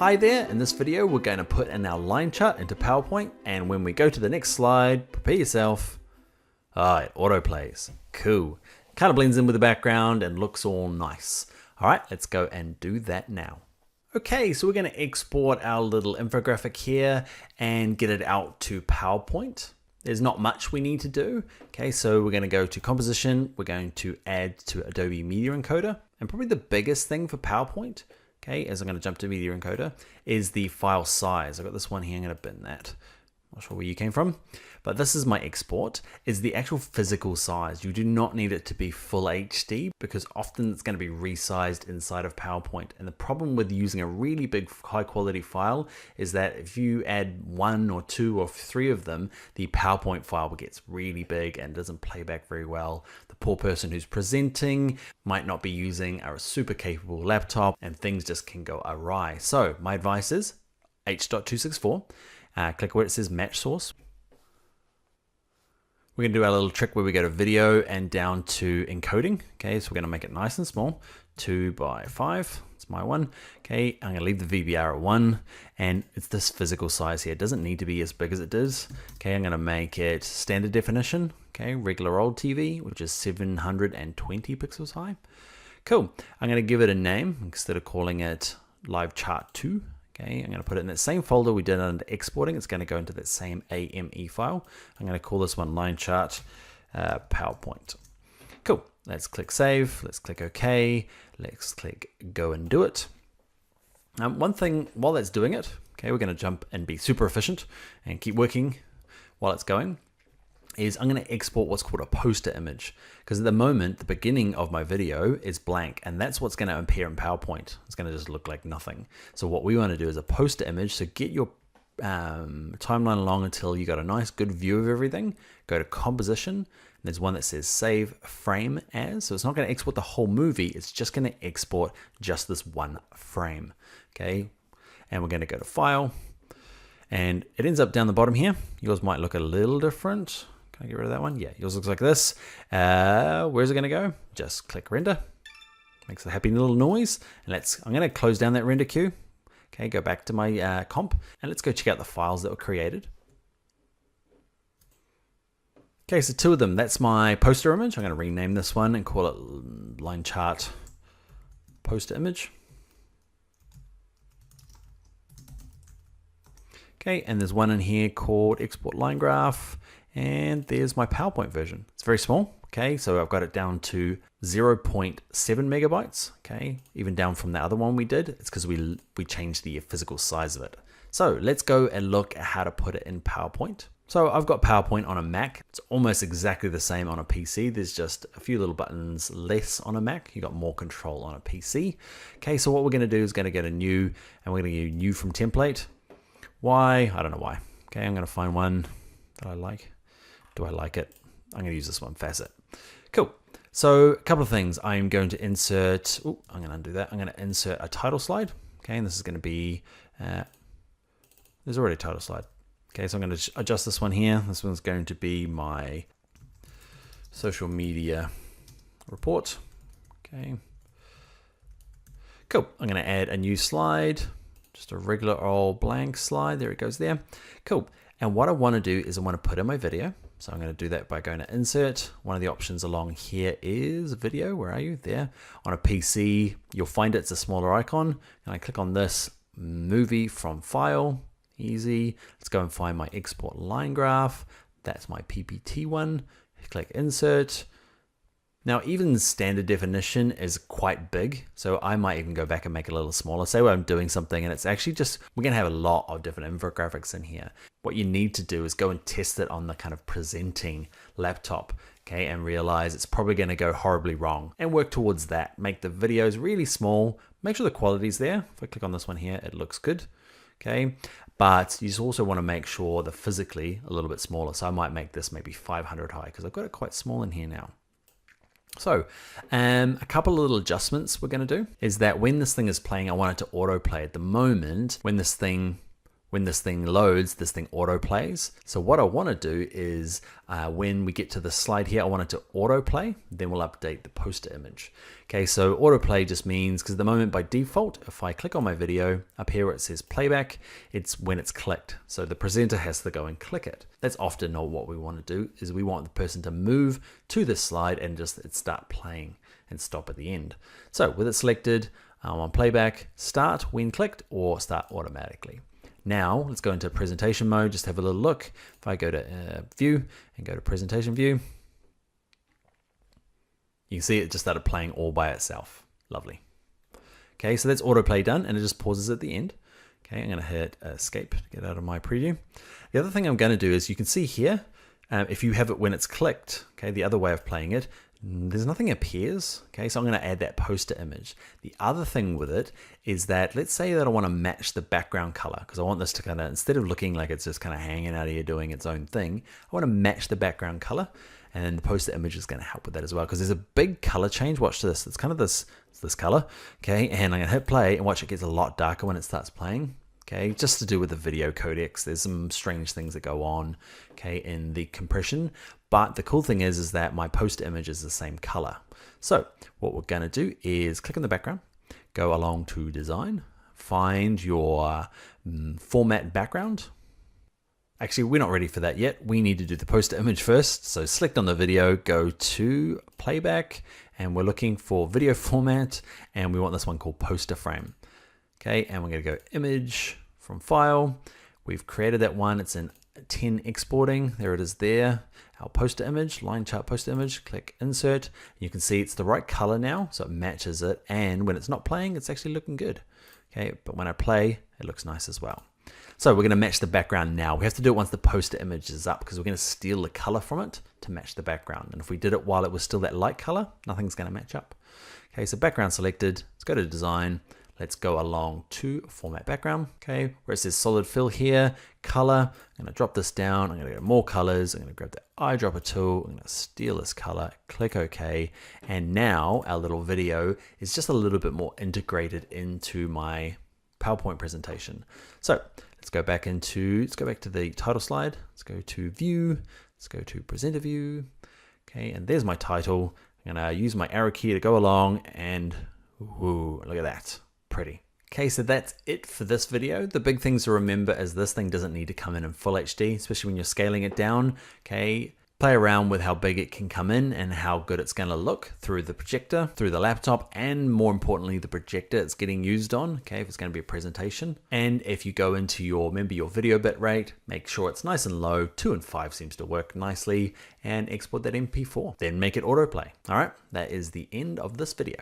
Hi there, in this video we're going to put in our line chart into PowerPoint, and when we go to the next slide, prepare yourself. It autoplays. Cool. Kind of blends in with the background and looks all nice. Alright, let's go and do that now. Okay, so we're going to export our little infographic here and get it out to PowerPoint. There's not much we need to do. Okay, so we're going to go to composition, we're going to add to Adobe Media Encoder, and probably the biggest thing for PowerPoint, okay, as I'm going to jump to Media Encoder, is the file size. I've got this one here, I'm going to bin that. Not sure where you came from, but this is my export, is the actual physical size. You do not need it to be full HD because often it's going to be resized inside of PowerPoint. And the problem with using a really big high quality file is that if you add 1 or 2 or 3 of them, the PowerPoint file gets really big and doesn't play back very well. The poor person who's presenting might not be using a super capable laptop and things just can go awry. So my advice is H.264. Click where it says match source. We're going to do our little trick where we go to video and down to encoding. Okay, so we're going to make it nice and small, 2 by 5. It's my one. Okay, I'm going to leave the VBR at 1, and it's this physical size here. It doesn't need to be as big as it is. Okay, I'm going to make it standard definition. Okay, regular old TV, which is 720 pixels high. Cool. I'm going to give it a name instead of calling it live chart 2. Okay, I'm going to put it in that same folder we did under exporting. It's going to go into that same AME file. I'm going to call this one line chart PowerPoint. Cool. Let's click save. Let's click OK. Let's click go and do it. One thing while that's doing it, okay, we're going to jump and be super efficient and keep working while it's going. Is I'm going to export what's called a poster image, because at the moment the beginning of my video is blank, and that's what's going to appear in PowerPoint. It's going to just look like nothing. So what we want to do is a poster image. So get your timeline along until you got a nice good view of everything. Go to composition, and there's one that says save frame as. So it's not going to export the whole movie, it's just going to export just this one frame. Okay, and we're going to go to file, and it ends up down the bottom here. Yours might look a little different. Can I get rid of that one? Yeah, yours looks like this. Where's it going to go? Just click render. Makes a happy little noise. And I'm going to close down that render queue. Okay, go back to my comp, and let's go check out the files that were created. Okay, so 2 of them. That's my poster image. I'm going to rename this one and call it line chart poster image. Okay, and there's one in here called export line graph. And there's my PowerPoint version. It's very small. Okay, so I've got it down to 0.7 megabytes. Okay, even down from the other one we did. It's because we changed the physical size of it. So let's go and look at how to put it in PowerPoint. So I've got PowerPoint on a Mac. It's almost exactly the same on a PC. There's just a few little buttons less on a Mac. You got more control on a PC. Okay, so what we're going to do is going to go to new, and we're going to get new from template. Why? I don't know why. Okay, I'm going to find one that I like. Do I like it? I'm going to use this one, Facet. Cool. So a couple of things. I'm going to insert, I'm going to undo that. I'm going to insert a title slide. Okay, and this is going to be, there's already a title slide. Okay, so I'm going to adjust this one here. This one's going to be my social media report. Okay. Cool. I'm going to add a new slide, just a regular old blank slide. There it goes there. Cool. And what I want to do is I want to put in my video. So I'm going to do that by going to insert. One of the options along here is video. Where are you? There. On a PC, you'll find it's a smaller icon. And I click on this, movie from file. Easy. Let's go and find my export line graph. That's my PPT one. Click insert. Now, even standard definition is quite big, so I might even go back and make it a little smaller. Say where I'm doing something and it's actually just, we're going to have a lot of different infographics in here. What you need to do is go and test it on the kind of presenting laptop, okay, and realize it's probably going to go horribly wrong, and work towards that. Make the videos really small, make sure the quality's there. If I click on this one here, it looks good, okay, but you just also want to make sure they're physically a little bit smaller. So I might make this maybe 500 high because I've got it quite small in here now. So a couple of little adjustments we're going to do is that when this thing is playing, I want it to autoplay. At the moment, when this thing When this thing loads, this thing auto plays. So what I want to do is when we get to the slide here, I want it to auto play, then we'll update the poster image. Okay, so auto play just means, because at the moment by default, if I click on my video, up here where it says playback, it's when it's clicked. So the presenter has to go and click it. That's often not what we want to do, is we want the person to move to this slide and just start playing and stop at the end. So with it selected, on playback, start when clicked or start automatically. Now let's go into presentation mode, just have a little look. If I go to view and go to presentation view, you can see it just started playing all by itself. Lovely. Okay, so that's autoplay done and it just pauses at the end. Okay, I'm going to hit escape to get out of my preview. The other thing I'm going to do is you can see here, if you have it when it's clicked, okay, the other way of playing it, there's nothing appears. Okay, so I'm going to add that poster image. The other thing with it is that, let's say that I want to match the background color, because I want this to kind of, instead of looking like it's just kind of hanging out here doing its own thing, I want to match the background color, and the poster image is going to help with that as well, because there's a big color change. Watch this. It's kind of this color. Okay, and I'm going to hit play and watch it gets a lot darker when it starts playing. Okay, just to do with the video codecs, there's some strange things that go on, okay, in the compression. But the cool thing is that my poster image is the same color. So what we're going to do is click on the background, go along to design, find your format background. Actually, we're not ready for that yet. We need to do the poster image first. So select on the video, go to playback, and we're looking for video format, and we want this one called poster frame. Okay, and we're going to go image from file. We've created that one. It's in 10 exporting. There it is there. Our poster image, line chart poster image, click insert. You can see it's the right color now, so it matches it. And when it's not playing, it's actually looking good. Okay, but when I play, it looks nice as well. So we're going to match the background now. We have to do it once the poster image is up, because we're going to steal the color from it to match the background. And if we did it while it was still that light color, nothing's going to match up. Okay, so background selected. Let's go to design. Let's go along to format background, okay, where it says solid fill here, color. I'm gonna drop this down. I'm gonna go more colors. I'm gonna grab the eyedropper tool. I'm gonna steal this color, click OK. And now our little video is just a little bit more integrated into my PowerPoint presentation. So let's go back to the title slide. Let's go to view. Let's go to presenter view. Okay, and there's my title. I'm gonna use my arrow key to go along and ooh, look at that. Pretty. Okay, so that's it for this video. The big things to remember is this thing doesn't need to come in full HD, especially when you're scaling it down. Okay, play around with how big it can come in and how good it's going to look through the projector, through the laptop, and more importantly, the projector it's getting used on. Okay, if it's going to be a presentation. And if you go into your video bitrate, make sure it's nice and low. 2 and 5 seems to work nicely, and export that MP4. Then make it autoplay. All right, that is the end of this video.